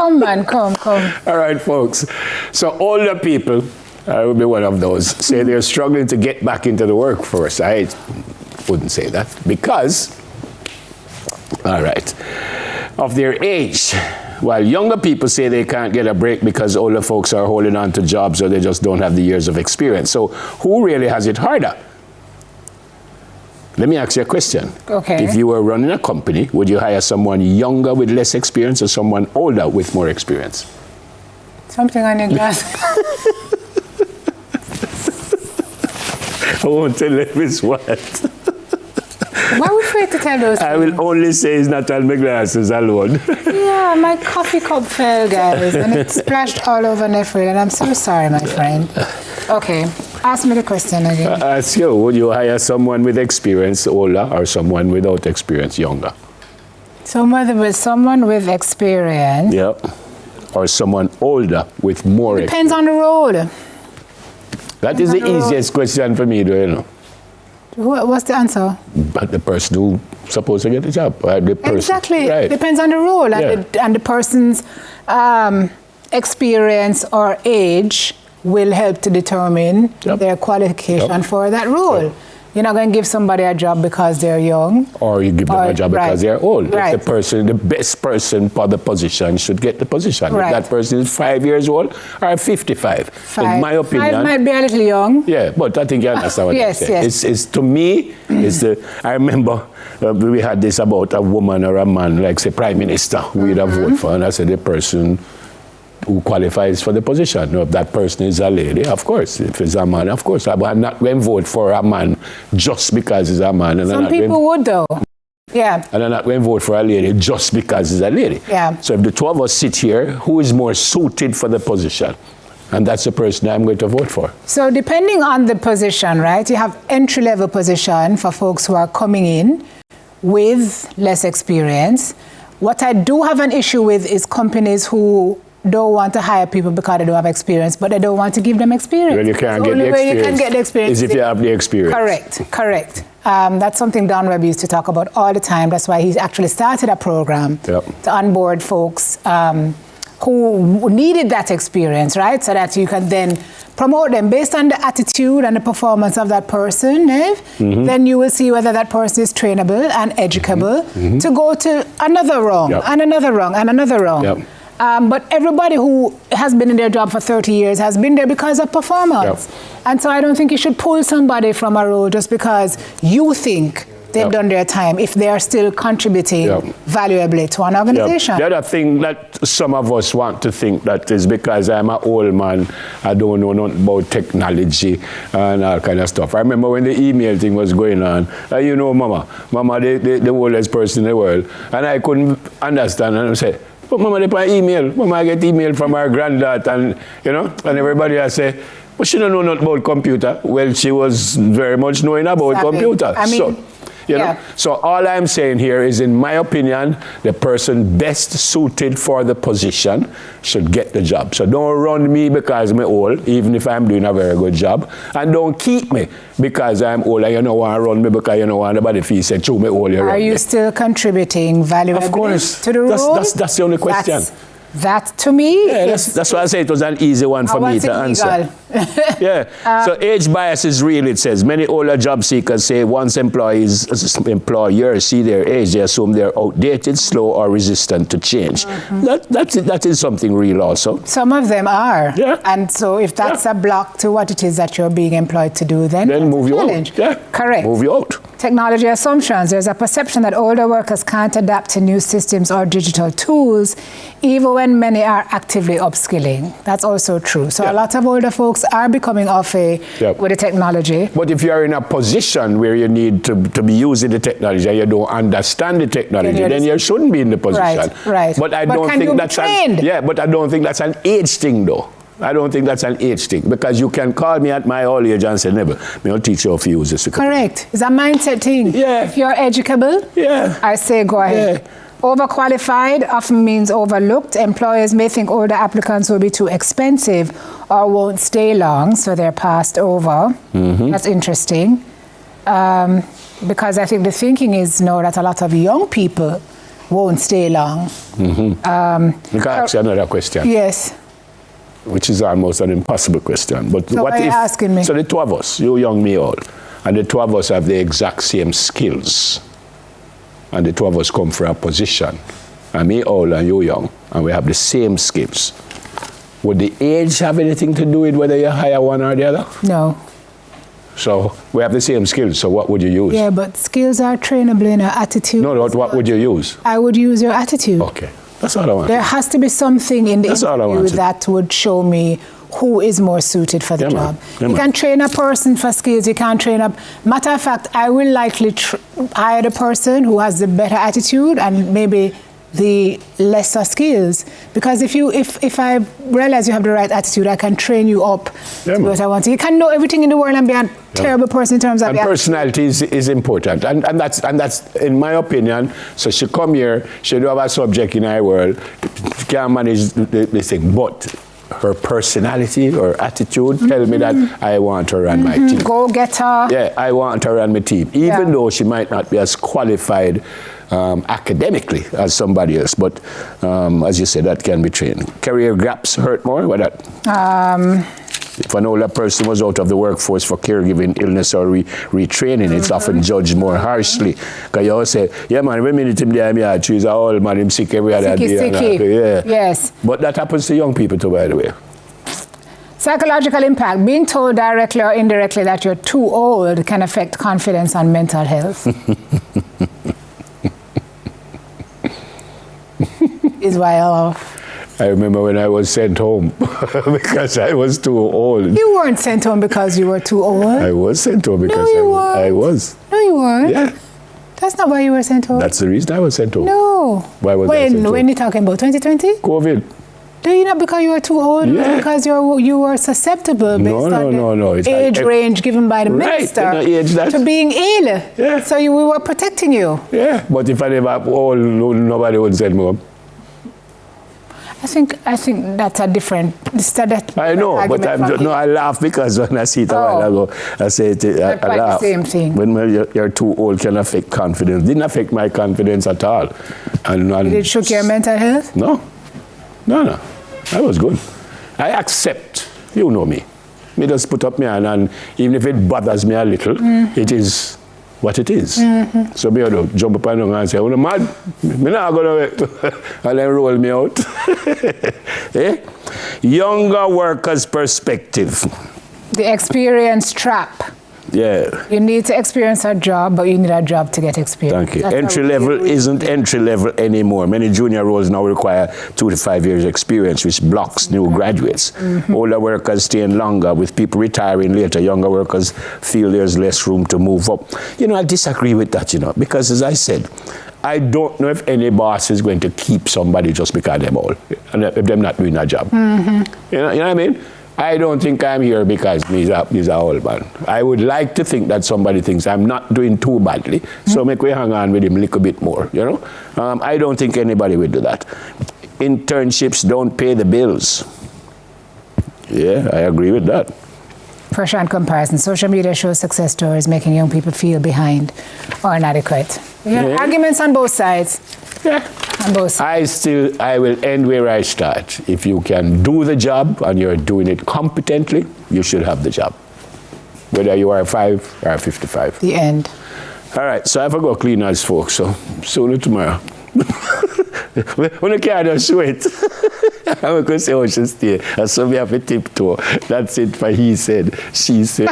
Come, man, come. All right, folks. So older people, I will be one of those, say they're struggling to get back into the workforce. I wouldn't say that because, all right, of their age. While younger people say they can't get a break because older folks are holding on to jobs or they just don't have the years of experience. So who really has it harder? Let me ask you a question. Okay. If you were running a company, would you hire someone younger with less experience or someone older with more experience? Something on your glass. I won't tell them it's what. Why would you to tell those things? I will only say it's not on my glasses alone. Yeah, my coffee cup fell, guys, and it splashed all over Nefrid, and I'm so sorry, my friend. Okay, ask me the question again. Ask you, would you hire someone with experience older or someone without experience younger? Someone with experience. Yeah. Or someone older with more Depends experience. on the role. That is the easiest question for me, though, you know. What's the answer? But the person who's supposed to get the job. The person, exactly. Right. Depends on the role and the person's experience or age will help to determine their qualification for that role. Yep. You're not going to give somebody a job because they're young. Or you give them a job because they're old. Right. If the best person for the position should get the position. Right. If that person is 5 years old or 55. In my opinion. 5 might be a little young. Yeah, but I think you understand what I'm saying. Yes. It's to me, I remember we had this about a woman or a man, like say Prime Minister, we'd have voted for, and I said the person who qualifies for the position. If that person is a lady, of course. If it's a man, of course. I'm not going to vote for a man just because he's a man. And some people would, though. Yeah. And I'm not going to vote for a lady just because he's a lady. Yeah. So if the two of us sit here, who is more suited for the position? And that's the person I'm going to vote for. So depending on the position, right? You have entry-level position for folks who are coming in with less experience. What I do have an issue with is companies who don't want to hire people because they don't have experience, but they don't want to give them experience. Well, you can't get the experience. The only way you can get the experience is if you have the experience. Correct. That's something Don Webb used to talk about all the time. That's why he actually started a program to onboard folks who needed that experience, right? So that you can then promote them based on the attitude and the performance of that person, then you will see whether that person is trainable and educable to go to another rung and another rung and another rung. But everybody who has been in their job for 30 years has been there because of performance. And so I don't think you should pull somebody from a role just because you think they've done their time if they are still contributing valuably to an organization. The other thing that some of us want to think that is because I'm an old man, I don't know nothing about technology and all kind of stuff. I remember when the email thing was going on, you know, Mama, the oldest person in the world, and I couldn't understand, and I said, but Mama, they put email. Mama, I get email from our granddad, and you know, and everybody I say, but she don't know nothing about computer. Well, she was very much knowing about computer. I mean, you know? So all I'm saying here is, in my opinion, the person best suited for the position should get the job. So don't run me because I'm old, even if I'm doing a very good job. And don't keep me because I'm old and you don't want to run me because you don't want nobody to say, "Chew me old, you run me." Are you still contributing valuably to the role? That's the only question. That, to me, that's why I say it was an easy one for me to answer. So age bias is real, it says. Many older job seekers say once employers see their age, they assume they're outdated, slow, or resistant to change. That is something real also. Some of them are. And so if that's a block to what it is that you're being employed to do, then move you out. Correct. Move you out. Technology assumptions. There's a perception that older workers can't adapt to new systems or digital tools, even when many are actively upskilling. That's also true. So a lot of older folks are becoming off with the technology. But if you're in a position where you need to be using the technology and you don't understand the technology, then you shouldn't be in the position. Right. But I don't think that's but I don't think that's an age thing, though. I don't think that's an age thing, because you can call me at my old age and say, "Never, I'll teach you how to use this." Correct. It's a mindset thing. If you're educable, I say go ahead. Overqualified often means overlooked. Employers may think older applicants will be too expensive or won't stay long, so they're passed over. That's interesting. Because I think the thinking is now that a lot of young people won't stay long. You can ask you another question. Yes. Which is almost an impossible question. But So what why are you if, asking me? so the two of us, you young, me old, and the two of us have the exact same skills, and the two of us come for a position, and me old and you young, and we have the same skills. Would the age have anything to do with whether you hire one or the other? No. So we have the same skills, so what would you use? Yeah, but skills are trainable in our attitude. No, what would you use? I would use your attitude. Okay, that's all I want. There has to be something in the That's all I interview wanted. that would show me who is more suited for the Yeah, man. job. Yeah, You man. can train a person for skills, you can't train a... Matter of fact, I will likely hire the person who has the better attitude and maybe the lesser skills. Because if I realize you have the right attitude, I can train you up Yeah, to man. what I want. You can know everything in the world and be a terrible person in terms of... And personality is important, and that's in my opinion. So she come here, she do have a subject in her world, she can't manage this thing, but her personality or attitude tell me that I want her on my team. Go get her. Yeah, I want her on my team, even though she might not be as qualified academically as somebody else. But as you said, that can be trained. Career gaps hurt more. What that? If an older person was out of the workforce for caregiving, illness, or retraining, it's often judged more harshly. Because you always say, yeah, man, when minute him there, I'm choose a old man, him sick every other day. Sicky. Yeah. Yes. But that happens to young people too, by the way. Psychological impact. Being told directly or indirectly that you're too old can affect confidence and mental health. Is why I love. I remember when I was sent home because I was too old. You weren't sent home because you were too old. I was sent home because you weren't. I was. No, you weren't. Yeah. That's not why you were sent home. That's the reason I was sent home. No. Why was I sent home? When you talking about 2020? COVID. No, you not because you were too old. Yeah. Because you were susceptible based on No. the age range given by the Right, minister age that. to being ill. Yeah. So we were protecting you. Yeah, but if I never old, nobody would send me home. I think that's a different. I know, but I laugh because when I see it a while ago, I say I quite laugh. the same thing. When you're too old can affect confidence. Didn't affect my confidence at all. And Did it shook your mental health? No. I was good. I accept. You know me. Me just put up my hand, and even if it bothers me a little, it is what it is. So me do jump up and say, "Oh, mad? Me not gonna," and then roll me out. Eh? Younger workers' perspective. The experience trap. Yeah. You need to experience a job, but you need a job to get experience. Thank you. That's Entry how we level deal with isn't entry level anymore. Many junior roles now require 2 to 5 years experience, which blocks new graduates. Older workers staying longer, with people retiring later. Younger workers feel there's less room to move up. I disagree with that, because as I said, I don't know if any boss is going to keep somebody just because they're old, and if they're not doing a job. You know what I mean? I don't think I'm here because he's a old man. I would like to think that somebody thinks I'm not doing too badly, so make we hang on with him a little bit more, I don't think anybody will do that. Internships don't pay the bills. Yeah, I agree with that. pressure and comparison. Social media shows success stories, making young people feel behind or inadequate. Yeah. Arguments on both sides. Yeah. On both sides. I will end where I start. If you can do the job and you're doing it competently, you should have the job. Whether you are 5 or 55. The end. All right, so I have to go clean house, folks, so sooner tomorrow. When I can't just sweat, I'm going to say, oh, she stay. And so we have a tiptoe. That's it for he said, she said.